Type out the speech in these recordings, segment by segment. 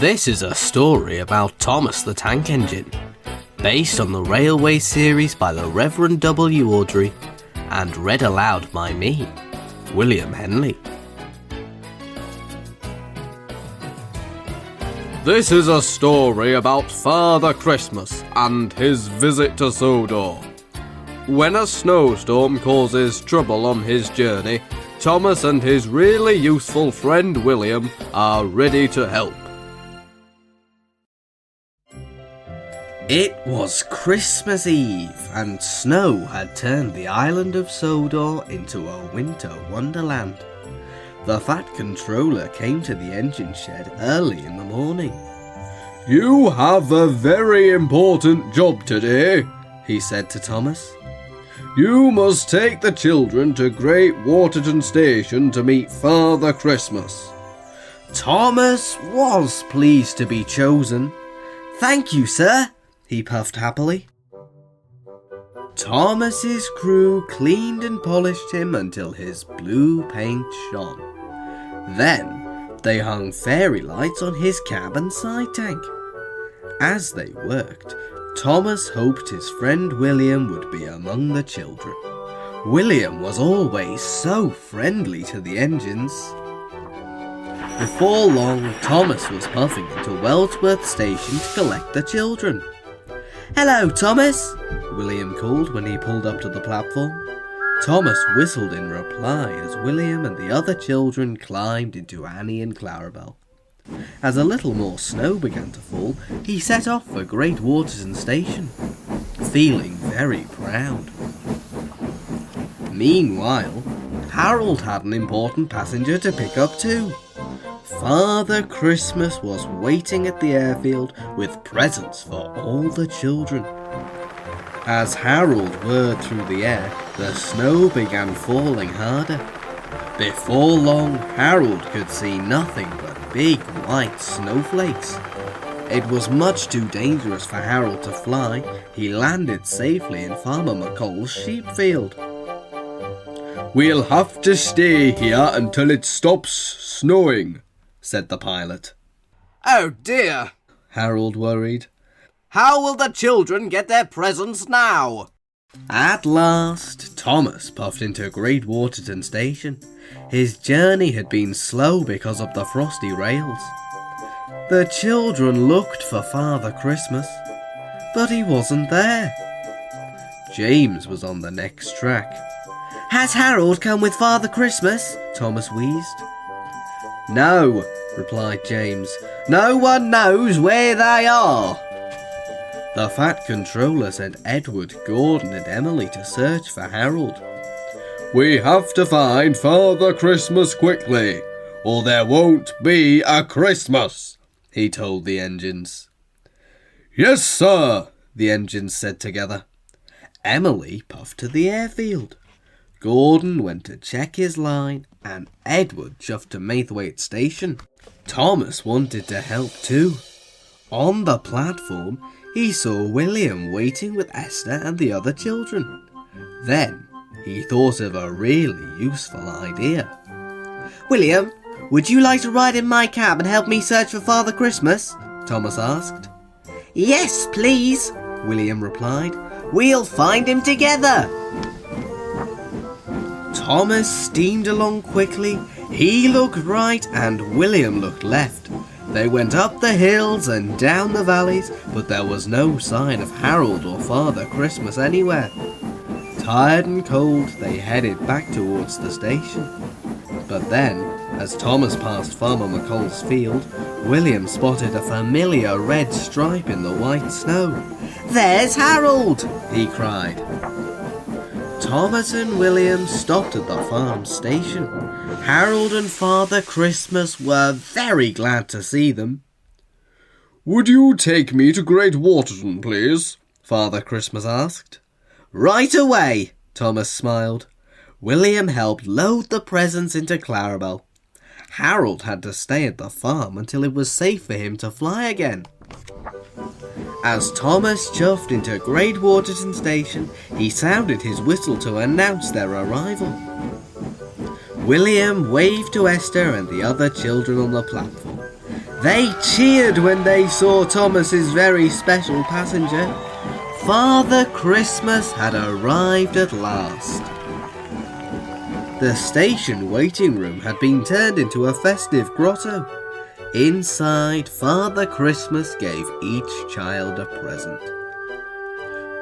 This is a story about Thomas the Tank Engine, based on the Railway series by the Reverend W. Awdry, and read aloud by me, William Henley. This is a story about Father Christmas and his visit to Sodor. When a snowstorm causes trouble on his journey, Thomas and his really useful friend William are ready to help. It was Christmas Eve, and snow had turned the island of Sodor into a winter wonderland. The Fat Controller came to the engine shed early in the morning. "You have a very important job today," he said to Thomas. "You must take the children to Great Waterton Station to meet Father Christmas." Thomas was pleased to be chosen. "Thank you, sir," he puffed happily. Thomas's crew cleaned and polished him until his blue paint shone. Then they hung fairy lights on his cab and side tank. As they worked, Thomas hoped his friend William would be among the children. William was always so friendly to the engines. Before long, Thomas was puffing into Wellsworth Station to collect the children. "Hello, Thomas," William called when he pulled up to the platform. Thomas whistled in reply as William and the other children climbed into Annie and Clarabelle. As a little more snow began to fall, he set off for Great Waterton Station, feeling very proud. Meanwhile, Harold had an important passenger to pick up too. Father Christmas was waiting at the airfield with presents for all the children. As Harold whirred through the air, the snow began falling harder. Before long, Harold could see nothing but big white snowflakes. It was much too dangerous for Harold to fly. He landed safely in Farmer McColl's sheep field. "We'll have to stay here until it stops snowing," said the pilot. "Oh dear," Harold worried. "How will the children get their presents now?" At last, Thomas puffed into Great Waterton Station. His journey had been slow because of the frosty rails. The children looked for Father Christmas, but he wasn't there. James was on the next track. "Has Harold come with Father Christmas?" Thomas wheezed. "No," replied James. "No one knows where they are." The Fat Controller sent Edward, Gordon and Emily to search for Harold. "We have to find Father Christmas quickly, or there won't be a Christmas," he told the engines. "Yes, sir," the engines said together. Emily puffed to the airfield. Gordon went to check his line, and Edward chuffed to Maithwaite Station. Thomas wanted to help too. On the platform, he saw William waiting with Esther and the other children. Then he thought of a really useful idea. "William, would you like to ride in my cab and help me search for Father Christmas?" Thomas asked. "Yes, please," William replied. "We'll find him together." Thomas steamed along quickly. He looked right and William looked left. They went up the hills and down the valleys, but there was no sign of Harold or Father Christmas anywhere. Tired and cold, they headed back towards the station. But then, as Thomas passed Farmer McColl's field, William spotted a familiar red stripe in the white snow. "There's Harold!" he cried. Thomas and William stopped at the farm station. Harold and Father Christmas were very glad to see them. "Would you take me to Great Waterton, please?" Father Christmas asked. "Right away," Thomas smiled. William helped load the presents into Clarabelle. Harold had to stay at the farm until it was safe for him to fly again. As Thomas chuffed into Great Waterton Station, he sounded his whistle to announce their arrival. William waved to Esther and the other children on the platform. They cheered when they saw Thomas's very special passenger. Father Christmas had arrived at last. The station waiting room had been turned into a festive grotto. Inside, Father Christmas gave each child a present.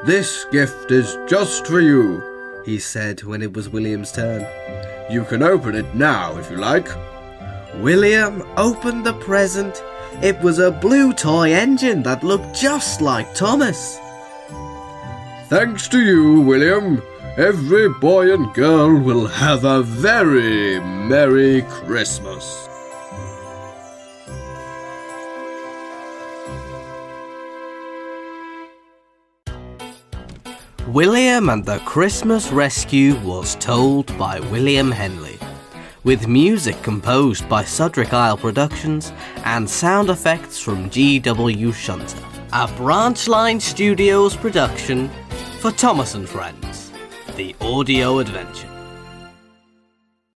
"This gift is just for you," he said when it was William's turn. "You can open it now if you like." William opened the present. It was a blue toy engine that looked just like Thomas. "Thanks to you, William, every boy and girl will have a very Merry Christmas." William and the Christmas Rescue was told by William Henley, with music composed by Sudrick Isle Productions and sound effects from G.W. Shunter. A Branchline Studios production for Thomas and Friends, The Audio Adventure.